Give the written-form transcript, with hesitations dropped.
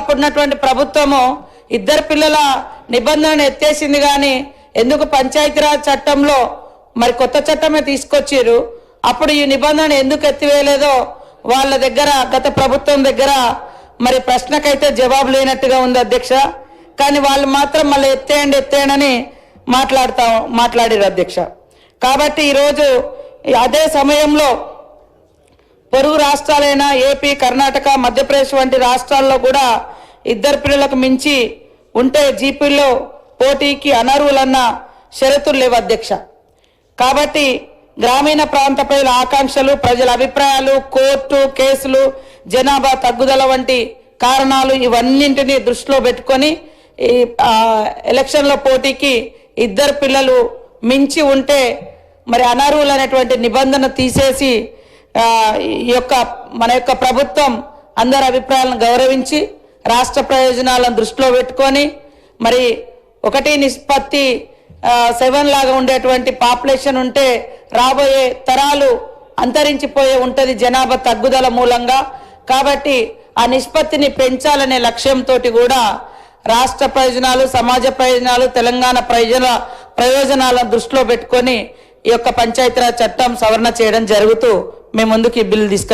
అప్పుడున్నటువంటి ప్రభుత్వము ఇద్దరు పిల్లల నిబంధనను ఎత్తేసింది కానీ ఎందుకు పంచాయతీరాజ్ చట్టంలో మరి కొత్త చట్టమే తీసుకొచ్చారు అప్పుడు ఈ నిబంధన ఎందుకు ఎత్తివేయలేదో వాళ్ళ దగ్గర గత ప్రభుత్వం దగ్గర మరి ప్రశ్నకైతే జవాబు లేనట్టుగా ఉంది అధ్యక్ష కానీ వాళ్ళు మాత్రం మళ్ళీ ఎత్తేయండి మాట్లాడారు అధ్యక్ష కాబట్టి ఈరోజు అదే సమయంలో పొరుగు రాష్ట్రాలైన ఏపీ కర్ణాటక మధ్యప్రదేశ్ వంటి రాష్ట్రాల్లో కూడా ఇద్దరు పిల్లలకు మించి ఉంటే జీపీలో పోటీకి అనర్హులన్న షరతులు లేవు అధ్యక్ష కాబట్టి గ్రామీణ ప్రాంత ప్రజల ఆకాంక్షలు ప్రజల అభిప్రాయాలు కోర్టు కేసులు జనాభా తగ్గుదల వంటి కారణాలు ఇవన్నింటినీ దృష్టిలో పెట్టుకొని ఈ ఎలక్షన్ల పోటీకి ఇద్దరు పిల్లలు మించి ఉంటే మరి అనర్హులు అనేటువంటి నిబంధన తీసేసి మన యొక్క ప్రభుత్వం అందరి అభిప్రాయాలను గౌరవించి రాష్ట్ర ప్రయోజనాలను దృష్టిలో పెట్టుకొని మరి 1:7 లాగా ఉండేటువంటి పాపులేషన్ ఉంటే రాబోయే తరాలు అంతరించిపోయే ఉంటది జనాభా తగ్గుదల మూలంగా కాబట్టి ఆ నిష్పత్తిని పెంచాలనే లక్ష్యంతో కూడా రాష్ట్ర ప్రయోజనాలు సమాజ ప్రయోజనాలు తెలంగాణ ప్రయోజనాలను దృష్టిలో పెట్టుకొని ఈ యొక్క పంచాయతీరాజ్ చట్టం సవరణ చేయడం జరుగుతూ మేము ముందుకు ఈ బిల్లు తీసుకురా